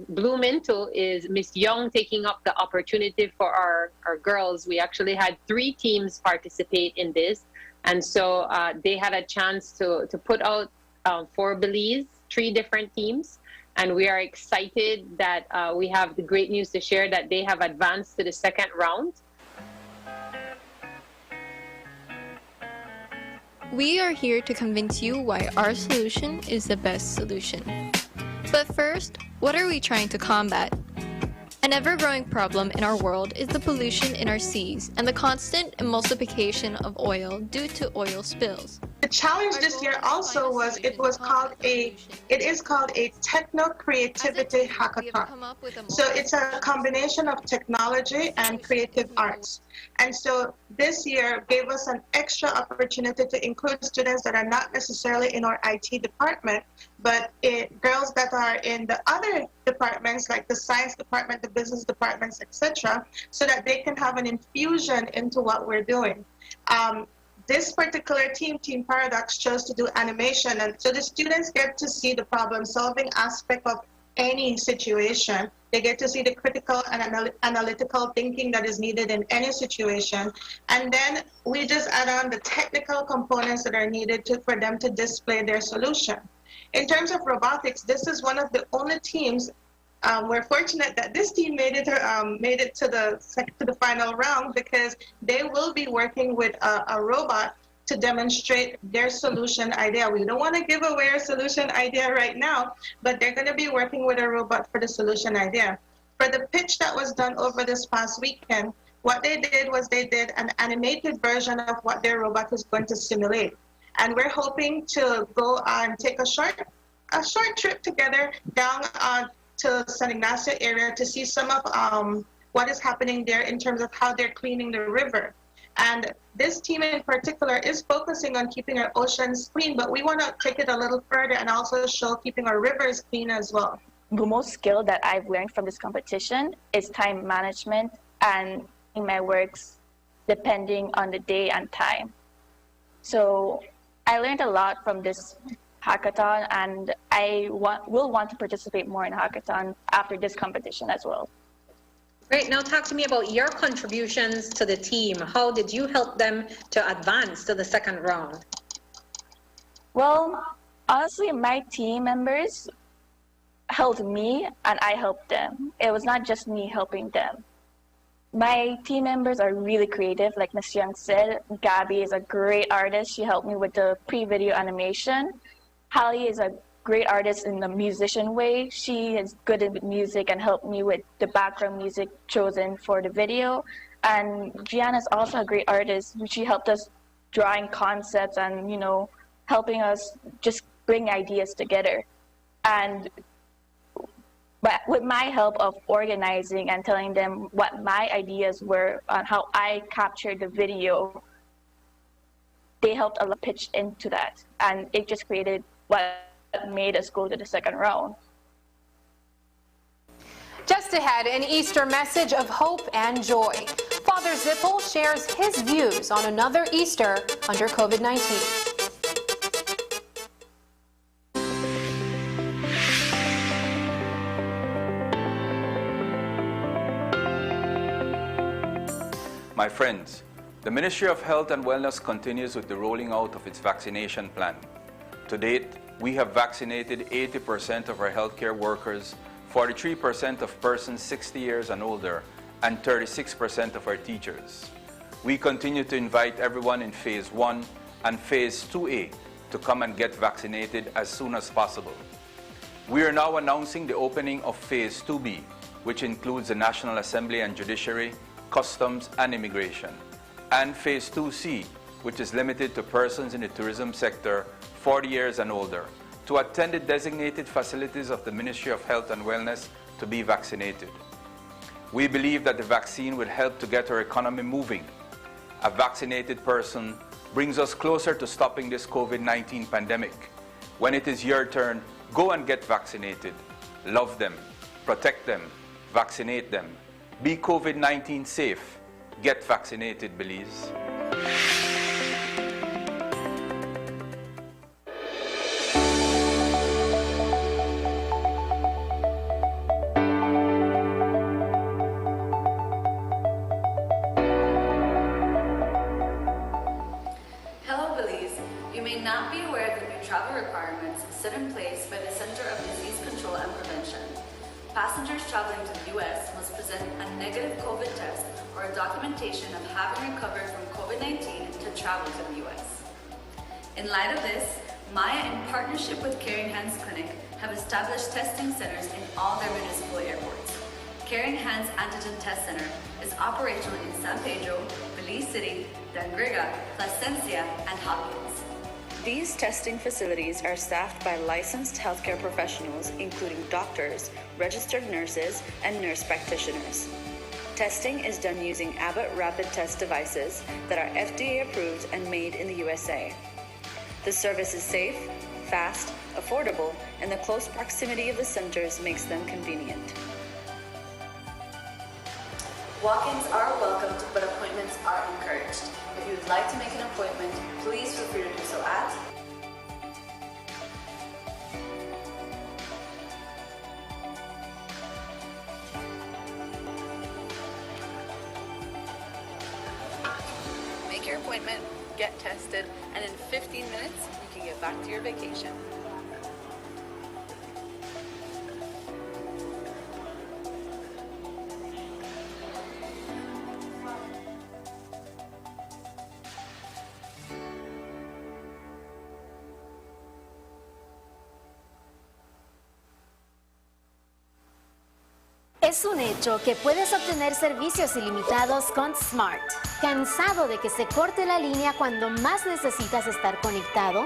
bloom into is Miss Young taking up the opportunity for our girls. We actually had 3 teams participate in this. And so they had a chance to put out for Belize 3 different teams. And we are excited that we have the great news to share that they have advanced to the 2nd round. We are here to convince you why our solution is the best solution. But first, what are we trying to combat? An ever-growing problem in our world is the pollution in our seas and the constant emulsification of oil due to oil spills. The challenge this year also was it is called a techno-creativity hackathon. So it's a combination of technology and creative arts. And so this year gave us an extra opportunity to include students that are not necessarily in our IT department, but girls that are in the other departments like the science department, the business departments, etc., so that they can have an infusion into what we're doing. This particular team, Team Paradox, chose to do animation, and so the students get to see the problem-solving aspect of any situation. They get to see the critical and analytical thinking that is needed in any situation. And then we just add on the technical components that are needed for them to display their solution. In terms of robotics, this is one of the only teams. We're fortunate that this team made it to the final round, because they will be working with a robot to demonstrate their solution idea. We don't want to give away our solution idea right now, but they're going to be working with a robot for the solution idea. For the pitch that was done over this past weekend, what they did was they did an animated version of what their robot is going to simulate. And we're hoping to go and take a short trip together down to San Ignacio area to see some of what is happening there in terms of how they're cleaning the river. And this team in particular is focusing on keeping our oceans clean, but we want to take it a little further and also show keeping our rivers clean as well. The most skill that I've learned from this competition is time management and in my works depending on the day and time. So I learned a lot from this hackathon, and I will want to participate more in hackathon after this competition as well. Great. Now talk to me about your contributions to the team. How did you help them to advance to the second round? Well, honestly, my team members helped me and I helped them. It was not just me helping them. My team members are really creative, like Ms. Young said. Gabby is a great artist. She helped me with the pre-video animation. Hallie is a great artist in the musician way. She is good at music and helped me with the background music chosen for the video. And Gianna is also a great artist. She helped us drawing concepts and, you know, helping us just bring ideas together. And but with my help of organizing and telling them what my ideas were on how I captured the video, they helped a lot pitch into that. And it just created what made us go to the second round. Just ahead, an Easter message of hope and joy. Father Zippel shares his views on another Easter under COVID-19. My friends, the Ministry of Health and Wellness continues with the rolling out of its vaccination plan. To date, we have vaccinated 80% of our healthcare workers, 43% of persons 60 years and older, and 36% of our teachers. We continue to invite everyone in Phase 1 and Phase 2A to come and get vaccinated as soon as possible. We are now announcing the opening of Phase 2B, which includes the National Assembly and Judiciary, Customs and Immigration, and Phase 2C, which is limited to persons in the tourism sector 40 years and older, to attend the designated facilities of the Ministry of Health and Wellness to be vaccinated. We believe that the vaccine will help to get our economy moving. A vaccinated person brings us closer to stopping this COVID-19 pandemic. When it is your turn, go and get vaccinated. Love them, protect them, vaccinate them. Be COVID-19 safe. Get vaccinated, Belize. Hello, Belize. You may not be aware that new travel requirements set in place by the Center of Disease Control and Prevention. Passengers traveling to the U.S. must present a negative COVID test or a documentation of having recovered from COVID-19 to travel to the U.S. In light of this, Maya, in partnership with Caring Hands Clinic, have established testing centers in all their municipal airports. Caring Hands Antigen Test Center is operational in San Pedro, Belize City, Dangrega, Placencia, and Hopkins. These testing facilities are staffed by licensed healthcare professionals, including doctors, registered nurses, and nurse practitioners. Testing is done using Abbott rapid test devices that are FDA approved and made in the USA. The service is safe, fast, affordable, and the close proximity of the centers makes them convenient. Walk-ins are welcomed, but appointments are encouraged. If you would like to make an appointment, please feel free to do so at Make your appointment, get tested, and in 15 minutes, you can get back to your vacation. Es un hecho que puedes obtener servicios ilimitados con Smart. ¿Cansado de que se corte la línea cuando más necesitas estar conectado?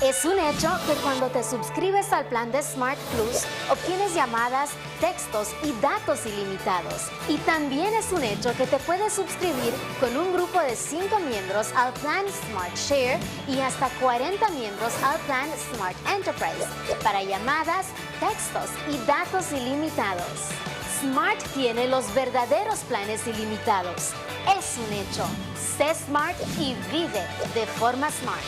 Es un hecho que cuando te suscribes al plan de Smart Plus, obtienes llamadas, textos y datos ilimitados. Y también es un hecho que te puedes suscribir con un grupo de 5 miembros al plan Smart Share y hasta 40 miembros al plan Smart Enterprise para llamadas, textos y datos ilimitados. Smart tiene los verdaderos planes ilimitados. Es un hecho. Sé Smart y vive de forma Smart.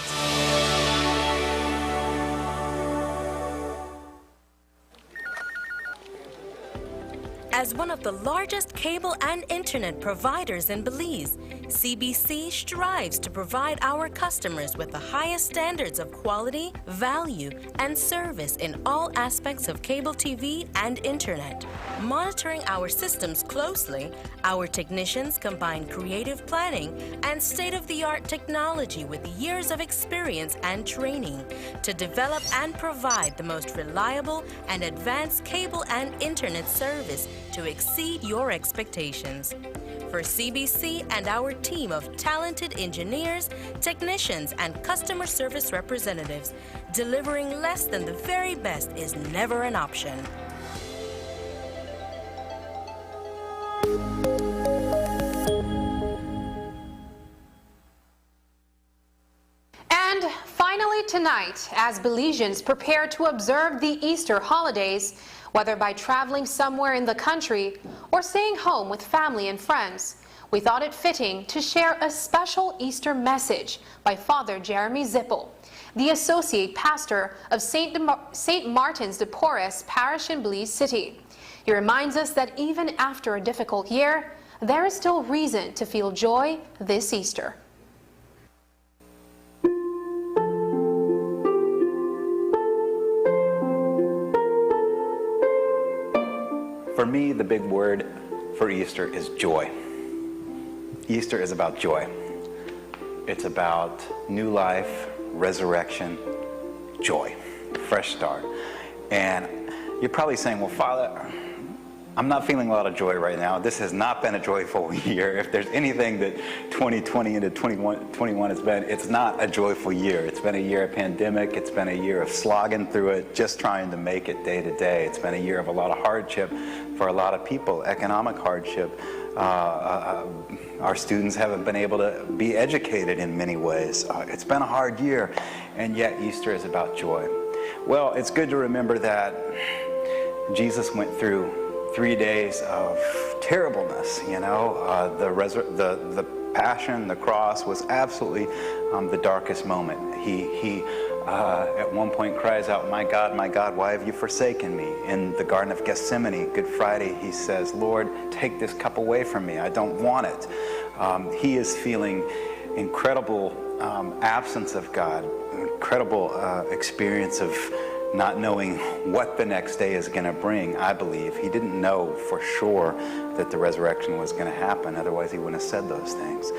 As one of the largest cable and internet providers in Belize, CBC strives to provide our customers with the highest standards of quality, value, and service in all aspects of cable TV and internet. Monitoring our systems closely, our technicians combine creative planning and state-of-the-art technology with years of experience and training to develop and provide the most reliable and advanced cable and internet service to exceed your expectations. For CBC and our team of talented engineers, technicians, and customer service representatives, delivering less than the very best is never an option. And finally tonight, as Belizeans prepare to observe the Easter holidays, whether by traveling somewhere in the country or staying home with family and friends, we thought it fitting to share a special Easter message by Father Jeremy Zippel, the Associate Pastor of St. Martin's de Porres Parish in Belize City. He reminds us that even after a difficult year, there is still reason to feel joy this Easter. For me, the big word for Easter is joy. Easter is about joy. It's about new life, resurrection, joy, fresh start. And you're probably saying, well, Father, I'm not feeling a lot of joy right now. This has not been a joyful year. If there's anything that 2020 into 2021 has been, it's not a joyful year. It's been a year of pandemic. It's been a year of slogging through it, just trying to make it day to day. It's been a year of a lot of hardship for a lot of people, economic hardship. Our students haven't been able to be educated in many ways. It's been a hard year, and yet Easter is about joy. Well, it's good to remember that Jesus went through 3 days of terribleness, you know. The passion, the cross was absolutely the darkest moment. He at one point cries out, my God, why have you forsaken me? In the Garden of Gethsemane, Good Friday, he says, Lord, take this cup away from me. I don't want it. He is feeling incredible absence of God, incredible experience of not knowing what the next day is going to bring, I believe. He didn't know for sure that the resurrection was going to happen. Otherwise, he wouldn't have said those things.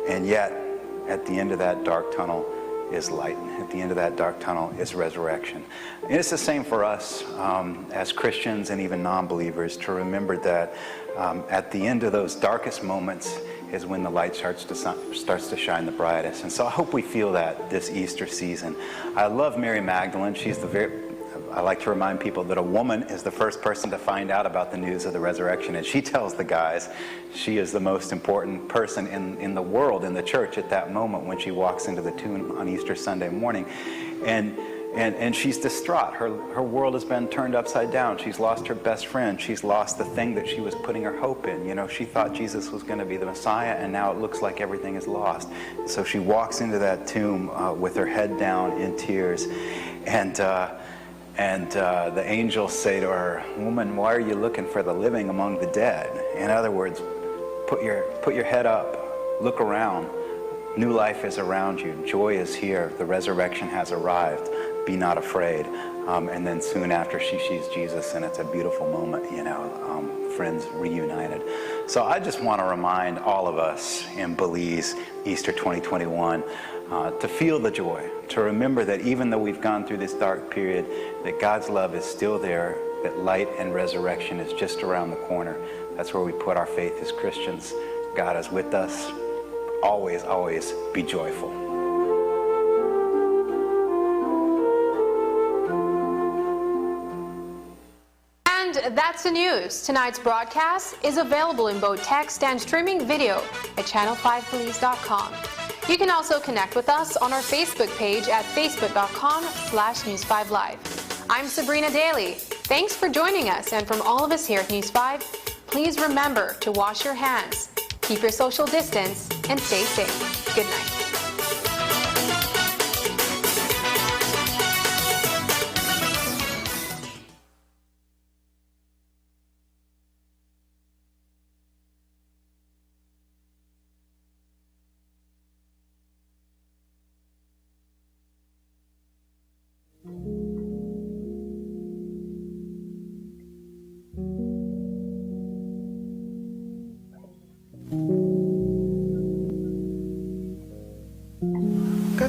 And yet, at the end of that dark tunnel is light. At the end of that dark tunnel is resurrection. And it's the same for us as Christians and even non-believers to remember that at the end of those darkest moments is when the light starts to shine the brightest. And so I hope we feel that this Easter season. I love Mary Magdalene. I like to remind people that a woman is the first person to find out about the news of the resurrection, and she tells the guys she is the most important person in the world, in the church at that moment when she walks into the tomb on Easter Sunday morning. And she's distraught. Her world has been turned upside down. She's lost her best friend. She's lost the thing that she was putting her hope in. You know, she thought Jesus was going to be the Messiah, and now it looks like everything is lost. So she walks into that tomb with her head down in tears, and the angels say to her, "Woman, why are you looking for the living among the dead?" In other words, put your head up, look around. New life is around you. Joy is here. The resurrection has arrived. Be not afraid. And then soon after she sees Jesus, and it's a beautiful moment, you know, friends reunited. So I just want to remind all of us in Belize, Easter 2021, to feel the joy, to remember that even though we've gone through this dark period, that God's love is still there, that light and resurrection is just around the corner. That's where we put our faith as Christians. God is with us. Always, always be joyful. And that's the news. Tonight's broadcast is available in both text and streaming video at channel5police.com. You can also connect with us on our Facebook page at facebook.com/News5Live. I'm Sabrina Daly. Thanks for joining us, and from all of us here at News 5, please remember to wash your hands, keep your social distance, and stay safe. Good night.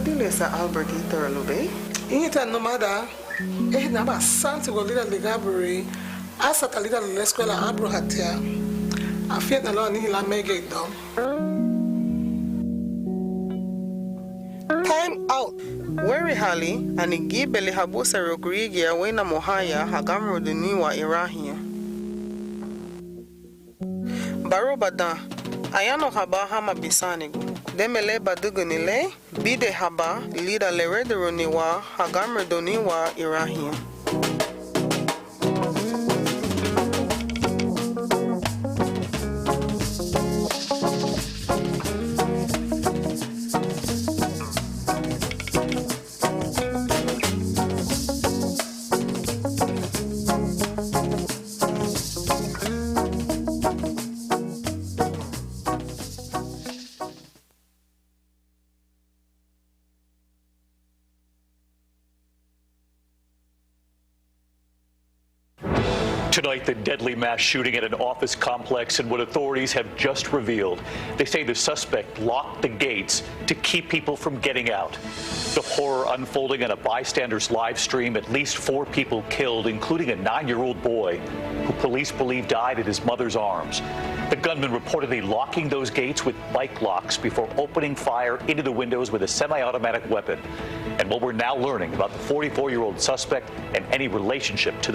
Dilesa Albert Iterlube. Inita nomada, naba santi golida ligaburi, asata lida l'escola abrohatia. Afiat na lo ni la mege dom. Time out. Weri hali anigi bele habusa rogrigia wena mohaya hagamro duniwa irahia. Baro bada ayano haba hama bisanigu. Demele badugunile bide haba lida leredoroniwa hagamro duniwa irahia. Tonight, the deadly mass shooting at an office complex and what authorities have just revealed. They say the suspect locked the gates to keep people from getting out. The horror unfolding on a bystander's live stream, at least 4 people killed, including a 9-year-old boy who police believe died in his mother's arms. The gunman reportedly locking those gates with bike locks before opening fire into the windows with a semi-automatic weapon. And what we're now learning about the 44-year-old suspect and any relationship to